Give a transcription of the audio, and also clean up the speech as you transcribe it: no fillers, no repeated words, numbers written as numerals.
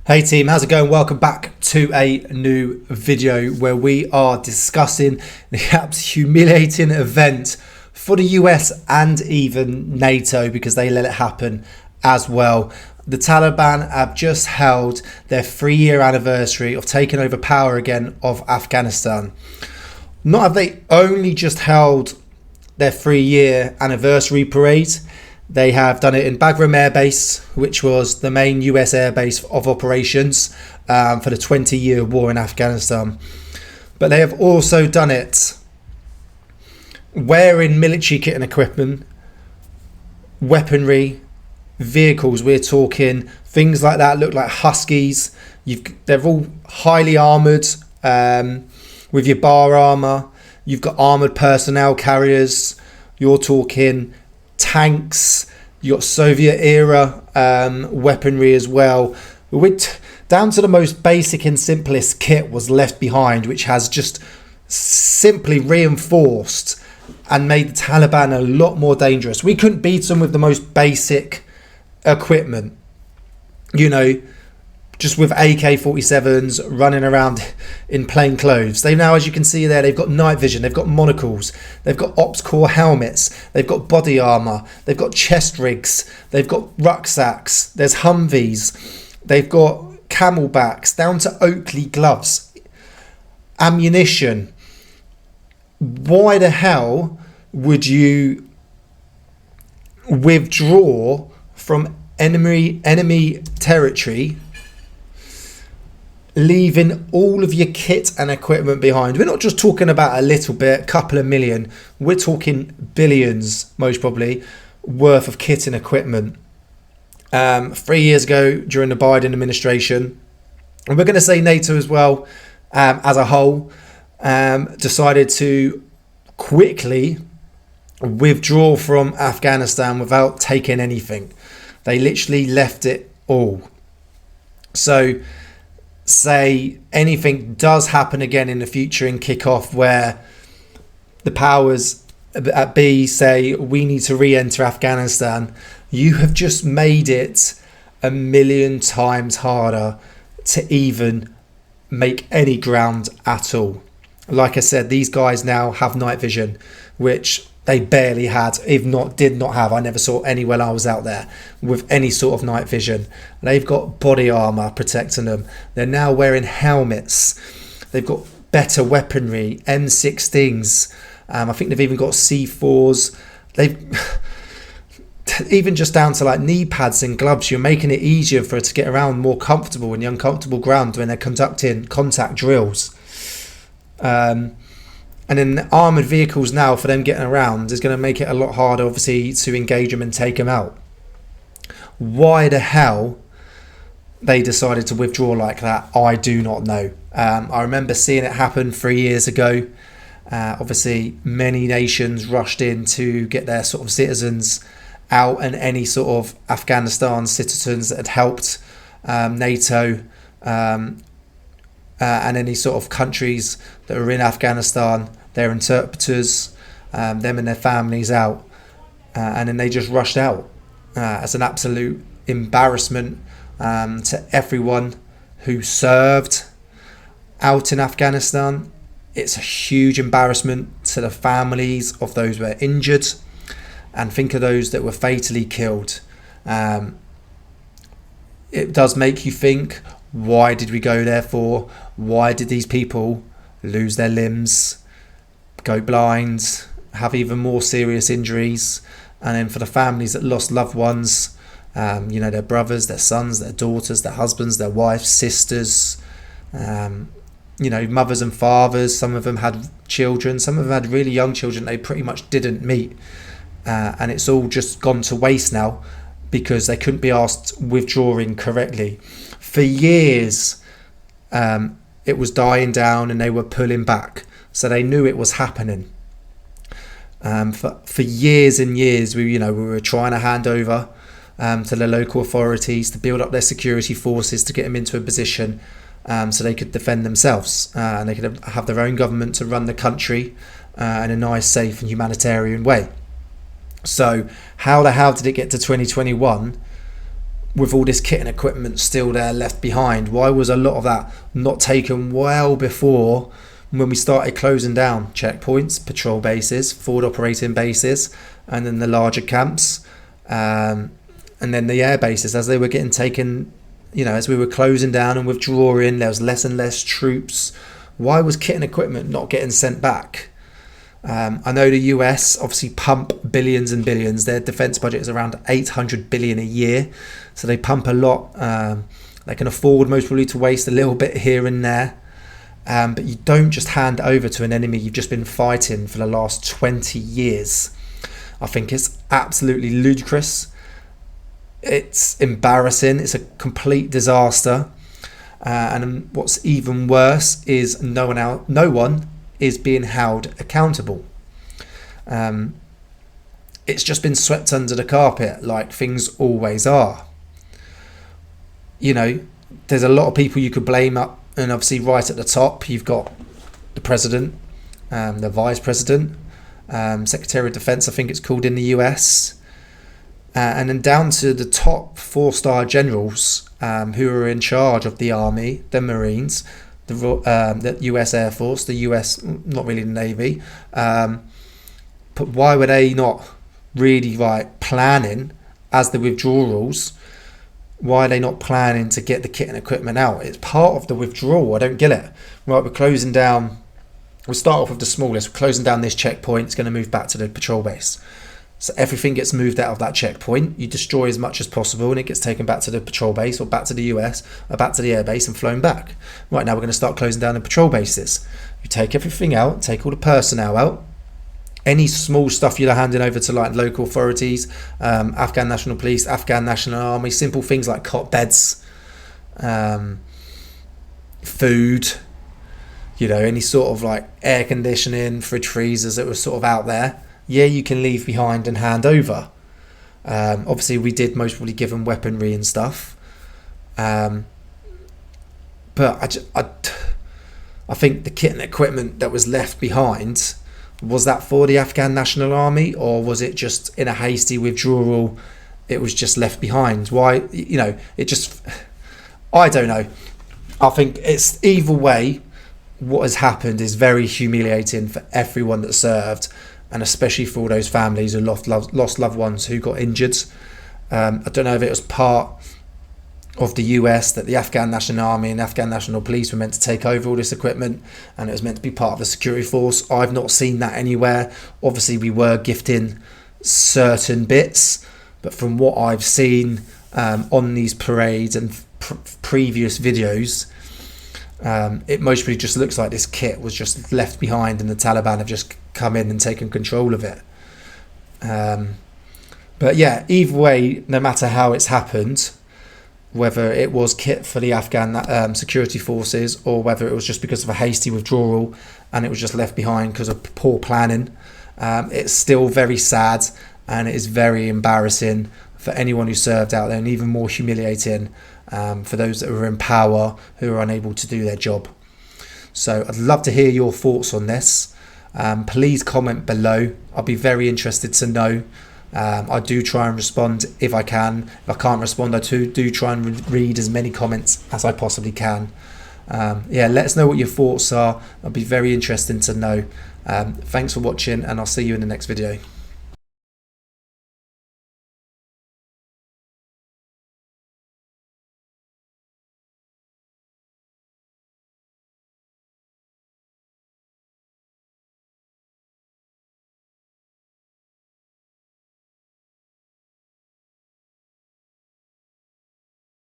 Hey team, how's it going? Welcome back to a new video where we are discussing the perhaps humiliating event for the US and even NATO, because they let it happen as well. The Taliban have just held their 3-year anniversary of taking over power again of Afghanistan. Not have they only just held their 3-year anniversary parade, they have done it in Bagram Air Base, which was the main US air base of operations for the 20-year war in Afghanistan. But they have also done it wearing military kit and equipment, weaponry, vehicles. We're talking things like that look like Huskies. They're all highly armoured with your bar armour. You've got armoured personnel carriers. You're talking tanks. You got Soviet era weaponry as well. Down to the most basic and simplest kit was left behind, which has just simply reinforced and made the Taliban a lot more dangerous. We couldn't beat them with the most basic equipment, just with AK-47s running around in plain clothes. They now, as you can see there, they've got night vision, they've got monocles, they've got ops core helmets, they've got body armor, they've got chest rigs, they've got rucksacks, there's Humvees, they've got camelbacks, down to Oakley gloves, ammunition. Why the hell would you withdraw from enemy territory, leaving all of your kit and equipment behind? We're not just talking about a little bit, couple of million. We're talking billions, most probably, worth of kit and equipment. 3 years ago, during the Biden administration, and we're going to say NATO as well, as a whole, decided to quickly withdraw from Afghanistan without taking anything. They literally left it all. So say anything does happen again in the future and kick off where the powers at B say we need to re-enter Afghanistan, you have just made it a million times harder to even make any ground at all. Like I said, these guys now have night vision, which they barely had, if not did not have. I never saw any when I was out there with any sort of night vision. They've got body armor protecting them. They're now wearing helmets. They've got better weaponry, M16s. I think they've even got C4s. They've even just down to like knee pads and gloves. You're making it easier for it to get around, more comfortable in the uncomfortable ground when they're conducting contact drills. And then armoured vehicles now, for them getting around, is going to make it a lot harder, obviously, to engage them and take them out. Why the hell they decided to withdraw like that, I do not know. I remember seeing it happen 3 years ago. Obviously, many nations rushed in to get their sort of citizens out, and any sort of Afghanistan citizens that had helped NATO and any sort of countries that are in Afghanistan, their interpreters, them and their families out, and then they just rushed out as an absolute embarrassment to everyone who served out in Afghanistan. It's a huge embarrassment to the families of those who were injured, and think of those that were fatally killed. It does make you think, why did we go there for? Why did these people lose their limbs, go blind, have even more serious injuries? And then for the families that lost loved ones, their brothers, their sons, their daughters, their husbands, their wives, sisters, mothers and fathers. Some of them had children, some of them had really young children they pretty much didn't meet. And it's all just gone to waste now because they couldn't be asked withdrawing correctly. For years, it was dying down and they were pulling back. So they knew it was happening. For years and years, we were trying to hand over to the local authorities to build up their security forces to get them into a position so they could defend themselves and they could have their own government to run the country in a nice, safe and humanitarian way. So how the hell did it get to 2021 with all this kit and equipment still there left behind? Why was a lot of that not taken well before, when we started closing down checkpoints, patrol bases, forward operating bases, and then the larger camps, and then the air bases, as they were getting taken, you know, as we were closing down and withdrawing, there was less and less troops. Why was kit and equipment not getting sent back? I know the US obviously pump billions and billions. Their defense budget is around 800 billion a year, so they pump a lot. They can afford most probably to waste a little bit here and there, but you don't just hand over to an enemy you've just been fighting for the last 20 years. I think it's absolutely ludicrous. It's embarrassing. It's a complete disaster, and what's even worse is no one is being held accountable. It's just been swept under the carpet like things always are. You know, there's a lot of people you could blame up, and obviously right at the top you've got the president, the vice president, secretary of defense, I think it's called in the US, and then down to the top 4-star generals who are in charge of the army, the Marines, the US Air Force, the US, not really the Navy, but why were they not really planning as the withdrawals? Why are they not planning to get the kit and equipment out? It's part of the withdrawal. I don't get it. Right, we're closing down. We'll start off with the smallest. We're closing down this checkpoint. It's going to move back to the patrol base. So everything gets moved out of that checkpoint. You destroy as much as possible, and it gets taken back to the patrol base, or back to the US, or back to the air base, and flown back. Right, now we're going to start closing down the patrol bases. You take everything out, take all the personnel out. Any small stuff you're handing over to like local authorities, Afghan National Police, Afghan National Army, simple things like cot beds, food, you know, any sort of like air conditioning, fridge freezers that were sort of out there. Yeah, you can leave behind and hand over. Obviously, we did most probably give them weaponry and stuff. But I think the kit and equipment that was left behind, was that for the Afghan National Army, or was it just in a hasty withdrawal, it was just left behind? Why, you know, it just, I don't know. I think it's either way, what has happened is very humiliating for everyone that served, and especially for all those families who lost loved ones who got injured. I don't know if it was part of the US that the Afghan National Army and Afghan National Police were meant to take over all this equipment, and it was meant to be part of the security force. I've not seen that anywhere. Obviously, we were gifting certain bits, but from what I've seen on these parades and previous videos, it mostly just looks like this kit was just left behind, and the Taliban have just come in and taken control of it. But yeah, either way, no matter how it's happened, whether it was kit for the Afghan security forces, or whether it was just because of a hasty withdrawal and it was just left behind because of poor planning, it's still very sad, and it is very embarrassing for anyone who served out there, and even more humiliating for those that were in power who are unable to do their job. So I'd love to hear your thoughts on this. Please comment below. I'll be very interested to know. I do try and respond if I can. If I can't respond, I do try and read as many comments as I possibly can. Yeah, let us know what your thoughts are. I'll be very interested to know. Thanks for watching, and I'll see you in the next video.